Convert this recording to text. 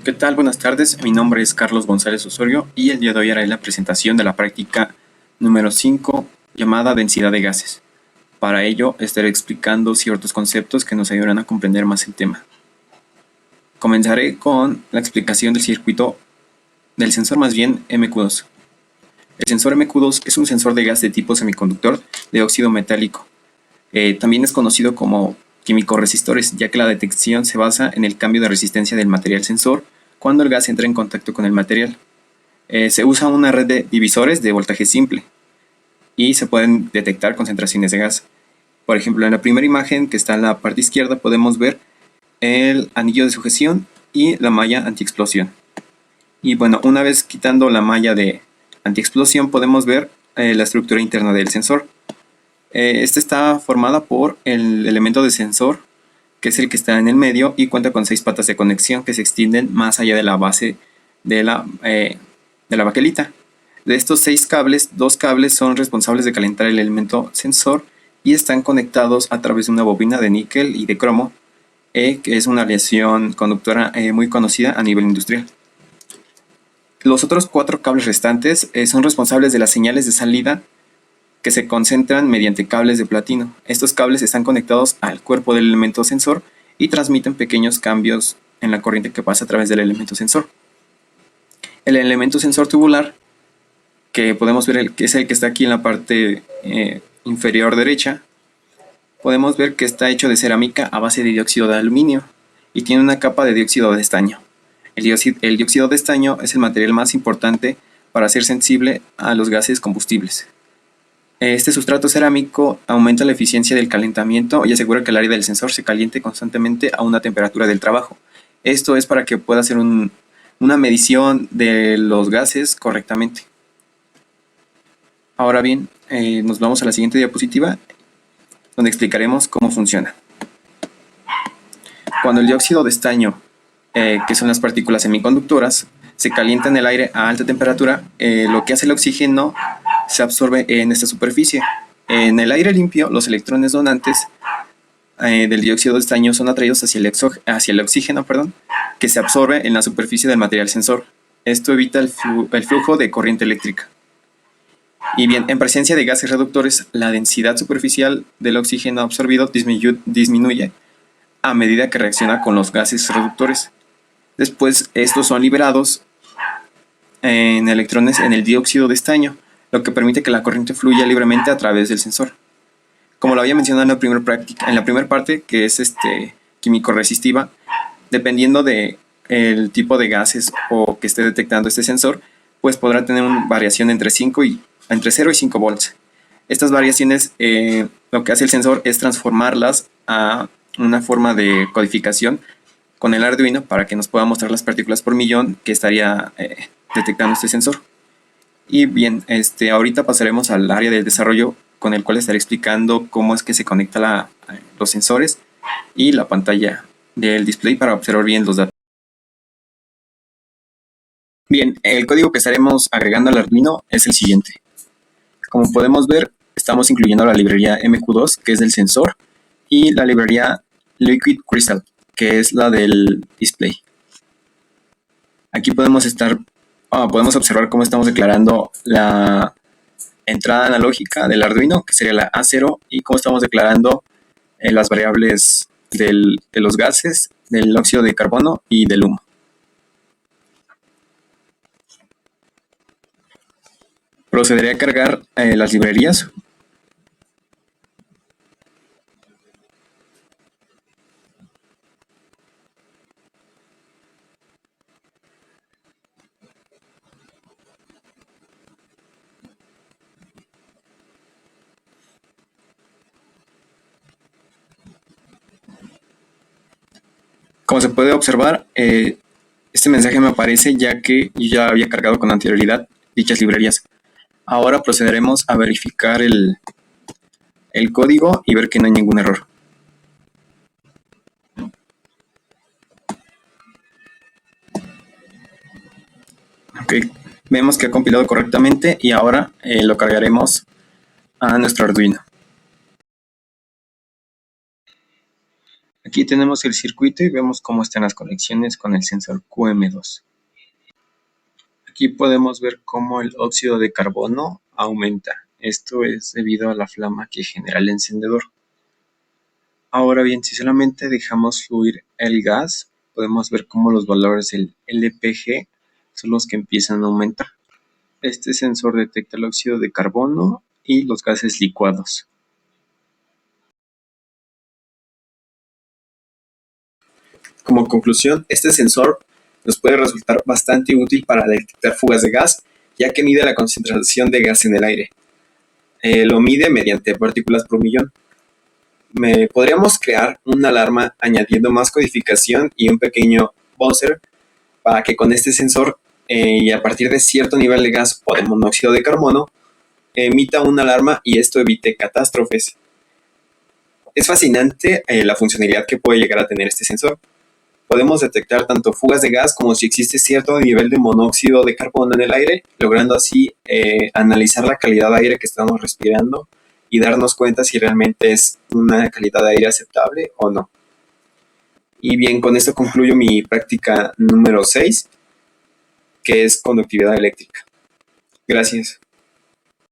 ¿Qué tal? Buenas tardes, mi nombre es Carlos González Osorio y el día de hoy haré la presentación de la práctica número 5 llamada densidad de gases. Para ello estaré explicando ciertos conceptos que nos ayudarán a comprender más el tema. Comenzaré con la explicación del circuito del sensor MQ2. El sensor MQ2 es un sensor de gas de tipo semiconductor de óxido metálico. También es conocido como químico-resistores, ya que la detección se basa en el cambio de resistencia del material sensor cuando el gas entra en contacto con el material. Se usa una red de divisores de voltaje simple y se pueden detectar concentraciones de gas. Por ejemplo, en la primera imagen que está en la parte izquierda podemos ver el anillo de sujeción y la malla antiexplosión. Y bueno, una vez quitando la malla de antiexplosión podemos ver la estructura interna del sensor. Esta está formada por el elemento de sensor, que es el que está en el medio y cuenta con 6 patas de conexión que se extienden más allá de la base de la baquelita. De estos 6 cables, 2 cables son responsables de calentar el elemento sensor y están conectados a través de una bobina de níquel y de cromo, que es una aleación conductora muy conocida a nivel industrial. Los otros 4 cables restantes son responsables de las señales de salida que se concentran mediante cables de platino. Estos cables están conectados al cuerpo del elemento sensor y transmiten pequeños cambios en la corriente que pasa a través del elemento sensor. El elemento sensor tubular, que podemos ver que es el que está aquí en la parte inferior derecha, podemos ver que está hecho de cerámica a base de dióxido de aluminio y tiene una capa de dióxido de estaño. El dióxido de estaño es el material más importante para ser sensible a los gases combustibles. Este sustrato cerámico aumenta la eficiencia del calentamiento y asegura que el área del sensor se caliente constantemente a una temperatura del trabajo. Esto es para que pueda hacer una medición de los gases correctamente. Ahora bien, nos vamos a la siguiente diapositiva, donde explicaremos cómo funciona. Cuando el dióxido de estaño, que son las partículas semiconductoras, se calienta en el aire a alta temperatura, lo que hace el oxígeno se absorbe en esta superficie. En el aire limpio, los electrones donantes del dióxido de estaño son atraídos hacia el oxígeno, que se absorbe en la superficie del material sensor. Esto evita el flujo de corriente eléctrica. Y bien, en presencia de gases reductores, la densidad superficial del oxígeno absorbido disminuye a medida que reacciona con los gases reductores. Después, estos son liberados en electrones en el dióxido de estaño, lo que permite que la corriente fluya libremente a través del sensor. Como lo había mencionado en la primera parte, que es químico resistiva, dependiendo del tipo de gases o que esté detectando este sensor, pues podrá tener una variación entre 0 y 5 volts. Estas variaciones, lo que hace el sensor es transformarlas a una forma de codificación con el Arduino para que nos pueda mostrar las partículas por millón que estaría detectando este sensor. Y bien, ahorita pasaremos al área del desarrollo, con el cual estaré explicando cómo es que se conecta los sensores y la pantalla del display para observar bien los datos. Bien, el código que estaremos agregando al Arduino es el siguiente. Como podemos ver, estamos incluyendo la librería MQ2, que es del sensor, y la librería Liquid Crystal, que es la del display. Aquí podemos observar cómo estamos declarando la entrada analógica del Arduino, que sería la A0, y cómo estamos declarando las variables de los gases, del óxido de carbono y del humo. Procederé a cargar las librerías. Como se puede observar, este mensaje me aparece ya que yo ya había cargado con anterioridad dichas librerías. Ahora procederemos a verificar el código y ver que no hay ningún error. Ok, vemos que ha compilado correctamente y ahora lo cargaremos a nuestro Arduino. Aquí tenemos el circuito y vemos cómo están las conexiones con el sensor QM2. Aquí podemos ver cómo el óxido de carbono aumenta. Esto es debido a la flama que genera el encendedor. Ahora bien, si solamente dejamos fluir el gas, podemos ver cómo los valores del LPG son los que empiezan a aumentar. Este sensor detecta el óxido de carbono y los gases licuados. Como conclusión, este sensor nos puede resultar bastante útil para detectar fugas de gas, ya que mide la concentración de gas en el aire. Lo mide mediante partículas por millón. Podríamos crear una alarma añadiendo más codificación y un pequeño buzzer para que con este sensor y a partir de cierto nivel de gas o de monóxido de carbono emita una alarma y esto evite catástrofes. Es fascinante la funcionalidad que puede llegar a tener este sensor. Podemos detectar tanto fugas de gas como si existe cierto nivel de monóxido de carbono en el aire, logrando así analizar la calidad de aire que estamos respirando y darnos cuenta si realmente es una calidad de aire aceptable o no. Y bien, con esto concluyo mi práctica número 6, que es conductividad eléctrica. Gracias.